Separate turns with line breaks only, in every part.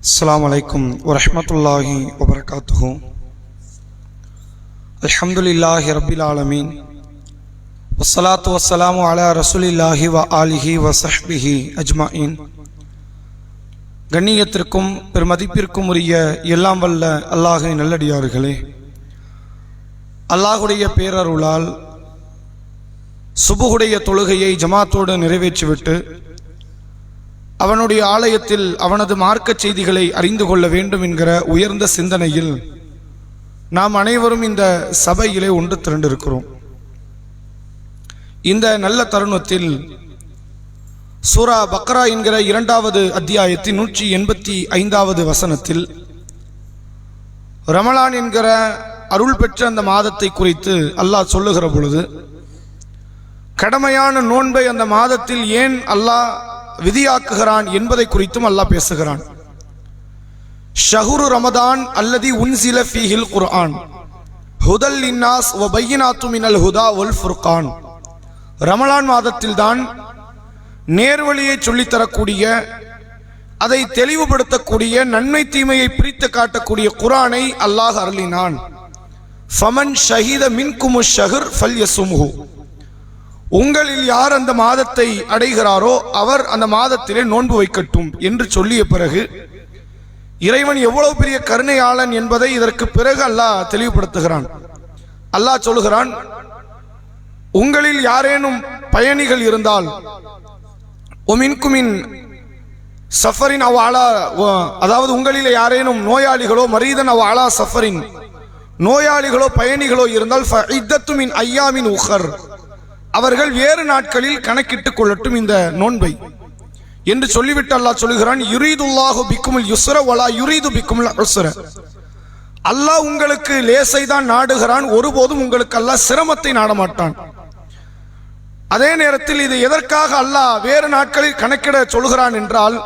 அஸ்ஸலாமு அலைக்கும் வரஹ்மத்துல்லாஹி வபரகாத்துஹு. அல்ஹம்துலில்லாஹி ரப்பில் ஆலமீன். வஸ்ஸலாத்து வஸ்ஸலாமு அலா ரசூலில்லாஹி வ ஆலிஹி வ ஸஹ்பிஹி அஜ்மாயின். கண்ணியத்திற்கும் பெருமதிப்பிற்கும் உரிய எல்லாம் வல்ல அல்லாஹ்வின் நல்லடியார்களே, அல்லாஹுடைய பேரருளால் சுபுகுடைய தொழுகையை ஜமாத்தோடு நிறைவேற்றிவிட்டு அவனுடைய ஆலயத்தில் அவனது மார்க்க செய்திகளை அறிந்து கொள்ள வேண்டும் என்கிற உயர்ந்த சிந்தனையில் நாம் அனைவரும் இந்த சபையிலே ஒன்று திரண்டிருக்கிறோம். இந்த நல்ல தருணத்தில் சூரா பக்ரா என்கிற 2வது அத்தியாயத்தின் 185வது வசனத்தில் ரமலான் என்கிற அருள் பெற்ற அந்த மாதத்தை குறித்து அல்லாஹ் சொல்லுகிற பொழுது, கடமையான நோன்பை அந்த மாதத்தில் ஏன் அல்லாஹ் விதியாக்குகிறான் என்பதை குறித்தும் அல்லாஹ் பேசுகிறான். ஷஹ்ரு ரமதான் அல்லதி உன்சில ஃபீஹில் குர்ஆன் ஹுதல் லின்னாஸ் வ பையினாத்து மினல் ஹுதா வல் ஃபுர்கான். ரமலான் மாதத்தில் தான் நேர்வழியை சொல்லித்தரக்கூடிய, அதை தெளிவுபடுத்தக்கூடிய, நன்மை தீமையை பிரித்து காட்டக்கூடிய குர்ஆனை அல்லாஹ் அருளினான். ஃபமன் ஷஹீத மின்குமு ஷஹர் ஃபல்யசும்ஹு. உங்களில் யார் அந்த மாதத்தை அடைகிறாரோ அவர் அந்த மாதத்திலே நோன்பு வைக்கட்டும் என்று சொல்லிய பிறகு இறைவன் எவ்வளவு பெரிய கருணையாளன் என்பதை இதற்கு பிறகு அல்லாஹ் தெளிவுபடுத்துகிறான். அல்லாஹ் சொல்கிறான், உங்களில் யாரேனும் பயணிகள் இருந்தால் ஒமின்குமின் சஃபரின் அவாலா, அதாவது உங்களில் யாரேனும் நோயாளிகளோ மரீதன் அவாலா சஃபரின், நோயாளிகளோ பயணிகளோ இருந்தால் ஃபஇத்தத்து மின் ஐயாமின் உஹர், அவர்கள் வேறு நாட்களில் கணக்கிட்டுக் கொள்ளட்டும் இந்த நோன்பை என்று சொல்லிவிட்டு அல்லாஹ் சொல்லுகிறான், யுரீதுல்லாஹு பிக்குமுல் யுஸ்ர வலா யுரீது பிக்குமுல் உஸ்ர. அல்லாஹ் உங்களுக்கு லேசை தான் நாடுகிறான், ஒருபோதும் உங்களுக்கு அல்லாஹ் சிரமத்தை நாடமாட்டான். அதே நேரத்தில் இது எதற்காக அல்லாஹ் வேறு நாட்களில் கணக்கிட சொல்கிறான் என்றால்,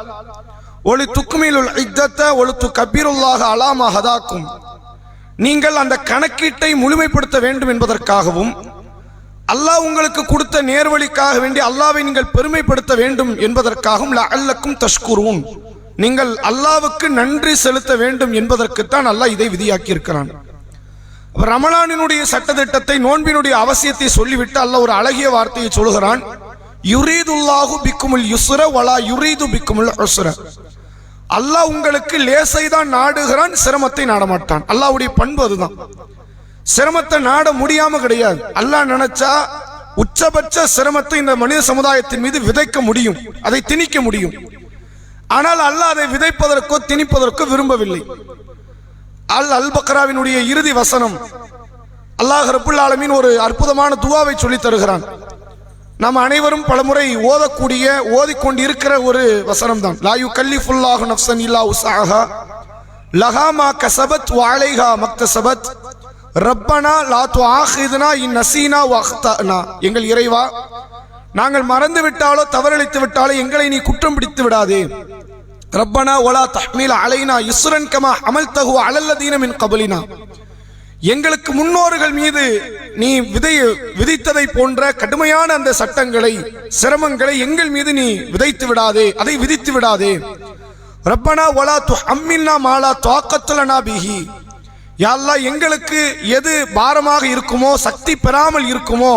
ஒலி துக்குமிலுல் இத்தத்த ஒலி துக்கபிருல்லாஹ அலாமா ஹதாக்கும், நீங்கள் அந்த கணக்கீட்டை முழுமைப்படுத்த வேண்டும் என்பதற்காகவும், அல்லாஹ் உங்களுக்கு கொடுத்த நேர்வழிக்காக வேண்டி அல்லாஹ்வை நீங்கள் பெருமைப்படுத்த வேண்டும் என்பதற்காகவும், லஅல்லக்கும் தஷ்குரூன், நீங்கள் அல்லாஹ்வுக்கு நன்றி செலுத்த வேண்டும் என்பதற்குத்தான் அல்லாஹ் இதை விதியாக்கி இருக்கிறான். ரமலானினுடைய சட்டத்திட்டத்தை, நோன்பினுடைய அவசியத்தை சொல்லிவிட்டு அல்லாஹ் ஒரு அழகிய வார்த்தையை சொல்கிறான், யுரீதுல்லாஹு பிக்குமுல் யுஸ்ர வலா யுரீது பிக்குமுல் உஸ்ர. அல்லாஹ் உங்களுக்கு லேசை தான் நாடுகிறான், சிரமத்தை நாடமாட்டான். அல்லாஹ்வுடைய பண்பு அதுதான். சிரமத்தை நாட முடியாம கிடையாது. அல்லாஹ் நினைச்சா உச்சபட்ச சிரமத்தை இந்த மனித சமுதாயத்தின் மீது விதைக்க முடியும், அதை திணிக்க முடியும். ஆனால் அல்லாஹ் அதை விதைப்பதற்கோ திணிப்பதற்கோ விரும்பவில்லை. அல் பக்ராவினுடைய இறுதி வசனம், அல்லாஹ் ரப்புல் ஆலமீன் ஒரு அற்புதமான துஆவை சொல்லி தருகிறான். நாம் அனைவரும் பலமுறை ஓதக்கூடிய, ஓதிக்கொண்டு இருக்கிற ஒரு வசனம் தான். லா யுகல்லிஃபுல்லாஹு நஃப்ஸன் இல்லா உஸ்ஆஹா லஹா மா கஸபத் வ அலைஹா மக்தஸபத் ரப்பனா லா துஆஹிதுனா இன் நஸீனா வ அக்தனா. எங்கள் இறைவா, நாங்கள் மறந்து விட்டாலோ தவறளித்து விட்டாலோ எங்களை நீ குற்றம் பிடித்து விடாதே. ரப்பனா வலா தஹ்மீல் அலைனா இஸ்ரன் கமா அமல்தஹு அலல்லதீன மின் கபலினா, எங்களுக்கு முன்னோர்கள் மீது நீ விதித்ததை போன்ற கடுமையான அந்த சட்டங்களை, சிரமங்களை எங்கள் மீது நீ விதைத்து விடாதே, அதை விதித்து விடாதே. ரப்பனா வலா துஹம்மில்னா மாலா தாக்கத் லனா பிஹி, யா அல்லாஹ், எங்களுக்கு எது பாரமாக இருக்குமோ, சக்தி பெறாமல் இருக்குமோ,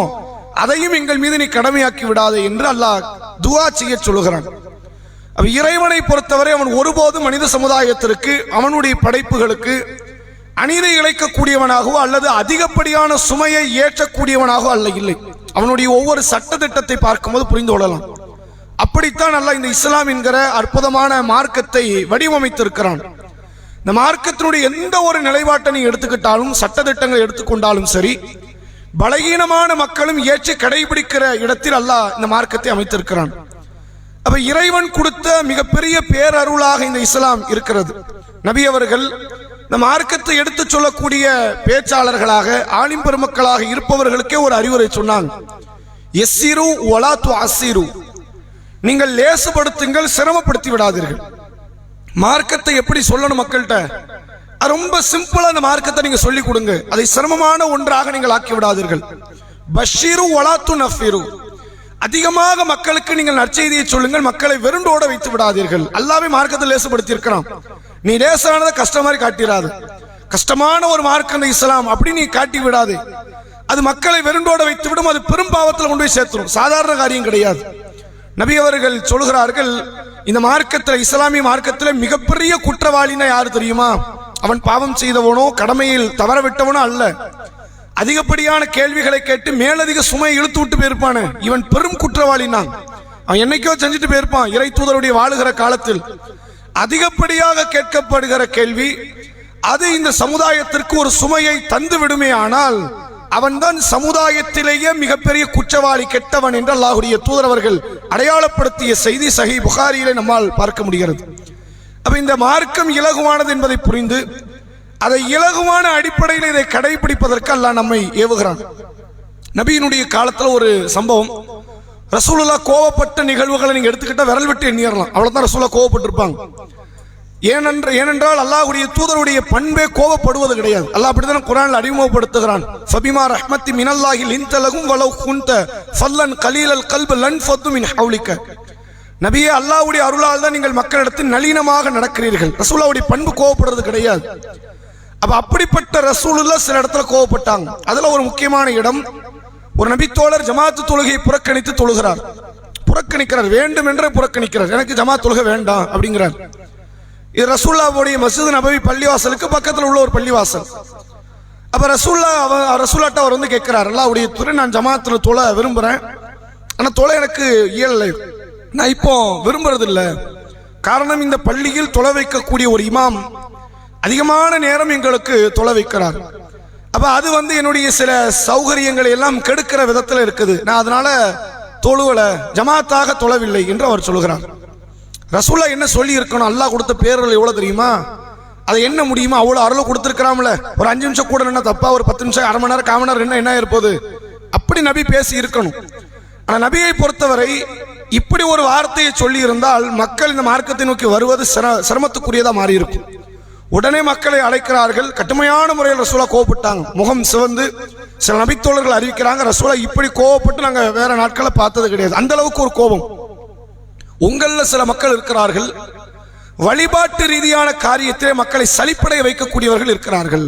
அதையும் எங்கள் மீது நீ கடமையாக்கி விடாதே என்று அல்லாஹ் துஆ செய்ய சொல்கிறான். இறைவனை பொறுத்தவரை அவன் ஒருபோதும் மனித சமுதாயத்திற்கு, அவனுடைய படைப்புகளுக்கு அநீதி இழைக்கக்கூடியவனாகவோ அல்லது அதிகப்படியான சுமையை ஏற்றக்கூடியவனாகவோ அல்ல, இல்லை. அவனுடைய ஒவ்வொரு சட்ட திட்டத்தை பார்க்கும்போது புரிந்து கொள்ளலாம். அப்படித்தான் அல்லாஹ் இந்த இஸ்லாம் என்கிற அற்புதமான மார்க்கத்தை வடிவமைத்திருக்கிறான். இந்த மார்க்கத்தினுடைய எந்த ஒரு நிலைப்பாட்டை நீ எடுத்துக்கிட்டாலும், சட்டத்திட்டங்களை எடுத்துக்கொண்டாலும் சரி, பலகீனமான மக்களும் ஏற்று கடைபிடிக்கிற இடத்தில் அல்லாஹ் இந்த மார்க்கத்தை அமைத்திருக்கிறான். அப்ப இறைவன் கொடுத்த மிகப்பெரிய பேரருளாக இந்த இஸ்லாம் இருக்கிறது. நபி அவர்கள் இந்த மார்க்கத்தை எடுத்து சொல்லக்கூடிய பேச்சாளர்களாக, ஆலிம் பெருமக்களாக இருப்பவர்களுக்கே ஒரு அறிவுரை சொன்னாங்க. யஸ்ஸிரு வலா துஅஸ்ஸிரு, நீங்கள் லேசுபடுத்துங்கள், சிரமப்படுத்தி விடாதீர்கள். மார்க்கத்தை எப்படி சொல்லணும் மக்கள்கிட்ட, ரொம்ப சிம்பிளா அந்த மார்க்கத்தை நீங்க சொல்லிக் கொடுங்க, அதை சிரமமான ஒன்றாக நீங்கள் ஆக்கி விடாதீர்கள். பஷீரு வலா துனஃபிரு, அதிகமாக மக்களுக்கு நீங்கள் நற்செய்தியை சொல்லுங்கள், மக்களை வெறுண்டோட வைத்து விடாதீர்கள். அல்லாஹ்வே மார்க்கத்தை லேசுபடுத்தி இருக்கிறான். நீ லேசானதை கஷ்டம் மாதிரி காட்டிடாது. கஷ்டமான ஒரு மார்க்கம் அந்த இஸ்லாம் அப்படி நீ காட்டி விடாது. அது மக்களை வெறுண்டோட வைத்து விடும். அது பெரும் பாவத்தில் கொண்டு போய் சேர்த்துடும். சாதாரண காரியம் கிடையாது. நபி அவர்கள் சொல்கிறார்கள், இந்த மார்க்கத்தில், இஸ்லாமிய மார்க்கத்தில் மிகப்பெரிய குற்றவாளினா யாரு தெரியுமா? அவன் பாவம் செய்தவனோ கடமையில் தவறவிட்டவனோ அல்ல. அதிகப்படியான கேள்விகளை கேட்டு மேலதிக சுமையை இழுத்து விட்டு போயிருப்பானு, இவன் பெரும் குற்றவாளினா. அவன் என்னைக்கோ செஞ்சுட்டு போயிருப்பான். இறை தூதருடைய வாழுகிற காலத்தில் அதிகப்படியாக கேட்கப்படுகிற கேள்வி அது இந்த சமுதாயத்திற்கு ஒரு சுமையை தந்து விடுமே. ஆனால் அவன்தான் சமுதாயத்திலேயே மிகப்பெரிய குற்றவாளி, கெட்டவன் என்று அல்லாஹ்வுடைய தூதர் அவர்கள் அடையாளப்படுத்திய செய்தி சஹீஹ் புகாரியிலே நம்மால் பார்க்க முடிகிறது. அப்ப இந்த மார்க்கம் இலகுவானது என்பதை புரிந்து அதை இலகுவான அடிப்படையில் இதை கடைபிடிப்பதற்கு அல்லாஹ் நம்மை ஏவுகிறான். நபியினுடைய காலத்தில் ஒரு சம்பவம், ரசூலுல்லாஹ் கோவப்பட்ட நிகழ்வுகளை நீங்க எடுத்துக்கிட்டா விரல் விட்டு எண்ணிடலாம். அவ்வளவுதான் ரசூலுல்லாஹ் கோவப்பட்டிருப்பாங்க. ஏனென்றால் அல்லாஹ்வுடைய தூதருடைய பண்பே கோவப்படுவது கிடையாது. அல்லாஹ் அப்படிதான் குர்ஆனில் அறிமுகப்படுத்துகிறான். ஃபபிமா ரஹ்மத்தி மினல்லாஹி லின்த லஹும் வலவ் குன்த ஃபல்லன் கலீலல் கல்ப லன் ஃபது மின் ஹவ்லிக. நபியே, அல்லாஹ்வுடைய அருளால் தான் நீங்கள் மக்களிடத்தில் நளினமாக நடக்கிறீர்கள். ரசூலுல்லாஹ்வுடைய பண்பு கோவப்படுறது கிடையாது. அப்ப அப்படிப்பட்ட ரசூலுல்லாஹ் சில இடத்துல கோவப்பட்டாங்க. அதுல ஒரு முக்கியமான இடம், ஒரு நபித்தோழர் ஜமாத்து தொழுகையை புறக்கணித்து புறக்கணிக்கிறார், வேண்டும் என்றே புறக்கணிக்கிறார். எனக்கு ஜமாத் தொழுகை வேண்டாம் அப்படிங்கிறார். இது ரசூலுல்லாஹ்வுடைய மஸ்ஜித் நபவி பள்ளிவாசலுக்கு பக்கத்தில் உள்ள ஒரு பள்ளிவாசல். அப்ப ரசூலுல்லாஹ்ட்ட அவர் வந்து கேட்கிறார், அல்லாஹ்வுடைய தூதரே, நான் ஜமாத்துல தொழ விரும்புறேன், ஆனா தொலை எனக்கு இயலலை, நான் இப்போ விரும்புறது இல்லை. காரணம், இந்த பள்ளியில் தொலை வைக்கக்கூடிய ஒரு இமாம் அதிகமான நேரம் எங்களுக்கு தொலை வைக்கிறார். அப்ப அது வந்து என்னுடைய சில சௌகரியங்களை எல்லாம் கெடுக்கிற விதத்தில் இருக்குது. நான் அதனால தொழுவல, ஜமாத்தாக தொழவில்லை என்று அவர் சொல்கிறார். ரசூலுல்லாஹ் என்ன சொல்லி இருக்கணும்? அல்லாஹ் கொடுத்த பேர்கள் எவ்வளவு தெரியுமா? அதை என்ன முடியுமா? அவ்வளவு அருள் கொடுத்திருக்கிறாமல. ஒரு 5 நிமிஷம் கூட என்ன தப்பா? ஒரு 10 நிமிஷம், அரை மணி நேரம், கால் மணி நேரம் என்ன இருப்பது? அப்படி நபி பேசி இருக்கணும். ஆனா நபியை பொறுத்தவரை இப்படி ஒரு வார்த்தையை சொல்லி இருந்தால் மக்கள் இந்த மார்க்கத்தை நோக்கி வருவது சிரமத்துக்குரியதா மாறி இருக்கும். உடனே மக்களை அழைக்கிறார்கள். கடுமையான முறையில் ரசூலுல்லாஹ் கோவப்பட்டாங்க. முகம் சிவந்து சில நபித்தோழர்கள் அறிவிக்கிறாங்க, ரசூலுல்லாஹ் இப்படி கோவப்பட்டு நாங்க வேற நாட்களை பார்த்தது கிடையாது. அந்த அளவுக்கு ஒரு கோபம். உங்கள சில மக்கள் இருக்கிறார்கள், வழிபாட்டு ரீதியான காரியத்திலே மக்களை சலிப்படைய வைக்கக்கூடியவர்கள் இருக்கிறார்கள்.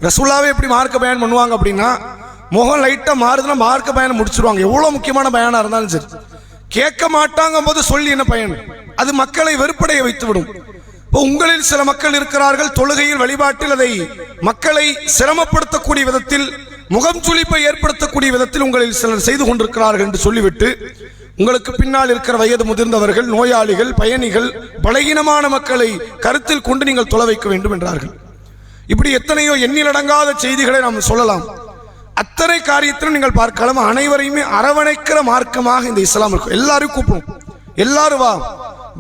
ரசூலுல்லாஹ்வே எப்படி மார்க்க பயன் பண்ணுவாங்க அப்படின்னா, முகம் லைட்டா மாறுதுன்னா மார்க்க பயணம் முடிச்சிருவாங்க. எவ்வளவு முக்கியமான பயனா இருந்தாலும் சரி, கேட்க மாட்டாங்க போது சொல்லி என்ன பயன்? அது மக்களை வெறுப்படைய வைத்துவிடும். இப்போ உங்களில் சில மக்கள் இருக்கிறார்கள், தொழுகையில் வழிபாட்டில் அதை மக்களை சிரமப்படுத்தக்கூடிய விதத்தில், முகம் சுளிப்பை ஏற்படுத்தக்கூடிய விதத்தில் உங்களில் சிலர் செய்து கொண்டிருக்கிறார்கள் என்று சொல்லிவிட்டு, உங்களுக்கு பின்னால் இருக்கிற வயது முதிர்ந்தவர்கள், நோயாளிகள், பயணிகள், பலகீனமான மக்களை கருத்தில் கொண்டு நீங்கள் தொலை வைக்க வேண்டும் என்றார்கள். இப்படி எத்தனையோ எண்ணிலடங்காத செய்திகளை நாம் சொல்லலாம். அத்தனை காரியத்திலும் நீங்கள் பார்க்கலாம், அனைவரையுமே அரவணைக்கிற மார்க்கமாக இந்த இஸ்லாம் இருக்கும். எல்லாரும் கூப்பிடும், எல்லாரும் வா.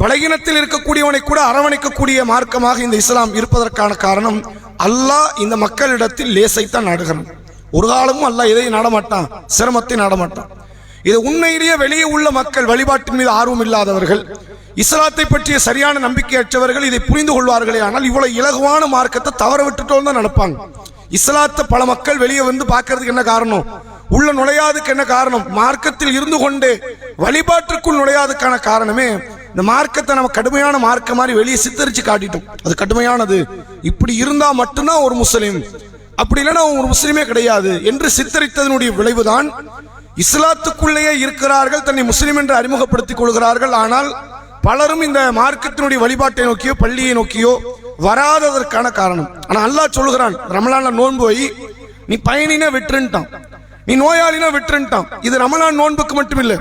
பலகீனத்தில் இருக்கக்கூடியவனை கூட அரவணைக்கக்கூடிய மார்க்கமாக இந்த இஸ்லாம் இருப்பதற்கான காரணம், அல்லாஹ் இந்த மக்களிடத்தில் லேசைத்தான் நாடுகிறான். ஒரு காலமும் அல்லாஹ் எதை நாடமாட்டான், சிரமத்தை நாடமாட்டான். இது உண்மையிலேயே வெளியே உள்ள மக்கள், வழிபாட்டின் மீது ஆர்வம் இல்லாதவர்கள், இஸ்லாத்தை பற்றிய சரியான நம்பிக்கையற்றவர்கள் இதை புரிந்து கொள்வார்களே. ஆனால் இவ்வளவு இலகுவான மார்க்கத்தை தவற விட்டுட்டோம் தான் நடப்பாங்க. இஸ்லாத்தை பல மக்கள் வெளியே வந்து பார்க்கறதுக்கு என்ன காரணம்? உள்ள நுழையாதுக்கு என்ன காரணம்? மார்க்கத்தில் இருந்து கொண்டே வழிபாட்டிற்குள் நுழையாதுக்கான காரணமே, இந்த மார்க்கத்தை நம்ம கடுமையான மார்க்க மாதிரி வெளியே சித்தரிச்சு காட்டிட்டோம். அது கடுமையானது, இப்படி இருந்தா மட்டும்தான் ஒரு முஸ்லிம், அப்படி இல்லைன்னா ஒரு முஸ்லிமே கிடையாது என்று சித்தரித்ததனுடைய விளைவுதான் இஸ்லாத்துக்குள்ளேயே இருக்கிறார்கள், தன்னை முஸ்லிம் என்று அறிமுகப்படுத்திக் கொள்கிறார்கள். ஆனால் பலரும் இந்த மார்க்கத்தினுடைய வழிபாட்டை நோக்கியோ பள்ளியை நோக்கியோ வராததற்கான காரணம். ஆனா அல்லாஹ் சொல்லுகிறான், ரமலான்ல நோன்பு வை, நீ பயணினா விட்டுருட்டான், நீ நோயாளினா விட்டுருட்டான். இது ரமலான் நோன்புக்கு மட்டும் இல்லை,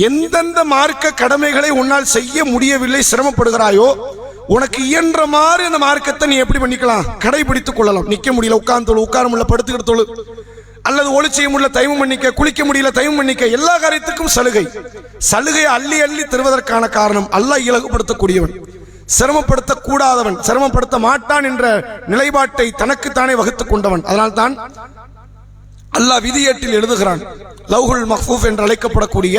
எந்தெந்த மார்க்க கடமைகளை உன்னால் செய்ய முடியவில்லை, சிரமப்படுகிறாயோ, உனக்கு இயன்ற மாதிரி அந்த மார்க்கத்தை நீ எப்படி பண்ணிக்கலாம், கடைபிடித்துக் கொள்ளலாம். நிக்க முடியல உட்கார்ந்து தொழு, உட்கார முடியல படுத்துக்கிட்டு தொழு, அல்லது ஒளி செய்ய முடியல தைமம் பண்ணிக்க, குளிக்க முடியல தைமம் பண்ணிக்க, எல்லா காரியத்துக்கும் சலுகையை அள்ளி அள்ளி தருவதற்கான காரணம், அல்லாஹ் இலகுபடுத்தக்கூடியவன், சிரமப்படுத்த கூடாதவன், சிரமப்படுத்த மாட்டான் என்ற நிலைப்பாட்டை தனக்குத்தானே வகுத்துக் கொண்டவன். அதனால்தான் அல்லாஹ் விதியேட்டில் எழுதுகிறான், லவ்ஹுல் மஹ்ஃபூஃப் என்று அழைக்கப்படக்கூடிய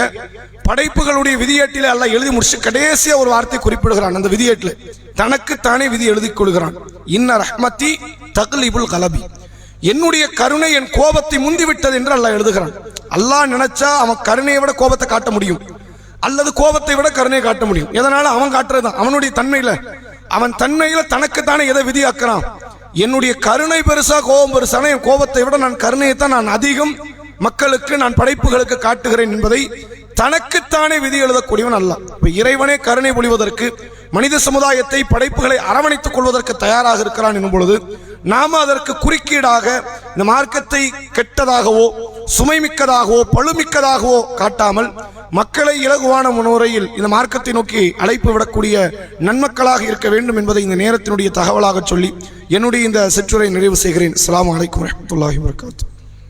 படைப்புகளுடைய விதியேட்டிலே அல்லாஹ் எழுதி முடிச்சு கடைசியா ஒரு வார்த்தை குறிப்பிடுகிறான். அந்த விதியேட்டில் தனக்குத்தானே விதி எழுதிக் கொள்கிறான், இன்ன ரஹ்மத்தி தக்லிபுல் கலபி, என்னுடைய கருணை என் கோபத்தை முந்திவிட்டது என்று அல்லாஹ் எழுதுகிறான். அல்லாஹ் நினைச்சா அவன் கருணையை விட கோபத்தை காட்ட முடியும், அல்லது கோபத்தை விட கருணையை காட்ட முடியும். எதனால? அவன் காட்டுறதுதான் அவனுடைய தன்மையில. அவன் தன்மையில தனக்குத்தானே எதை விதியாக்குறான்? என்னுடைய கருணை பெருசா கோபம் பெருசான, என் கோபத்தை விட நான் கருணையைத்தான் நான் அதிகம் மக்களுக்கு, நான் படைப்புகளுக்கு காட்டுகிறேன் என்பதை தனக்குத்தானே விதி எழுதக்கூடியவன் அல்ல. இப்ப இறைவனே கருணை பொழிவதற்கு, மனித சமுதாயத்தை, படைப்புகளை அரவணைத்துக் கொள்வதற்கு தயாராக இருக்கிறான் என்னும் பொழுது நாம அதற்கு குறுக்கீடாக இந்த மார்க்கத்தை கெட்டதாகவோ சுமைமிக்கதாகவோ பழுமிக்கதாகவோ காட்டாமல் மக்களை இலகுவான முறையில் இந்த மார்க்கத்தை நோக்கி அழைப்பு விடக்கூடிய நன்மக்களாக இருக்க வேண்டும் என்பதை இந்த நேரத்தினுடைய தகவலாக சொல்லி என்னுடைய இந்த சிற்றுரை நிறைவு செய்கிறேன். அஸ்ஸலாமு அலைக்கும் வரஹ்மத்துல்லாஹி வபரகாத்துஹு.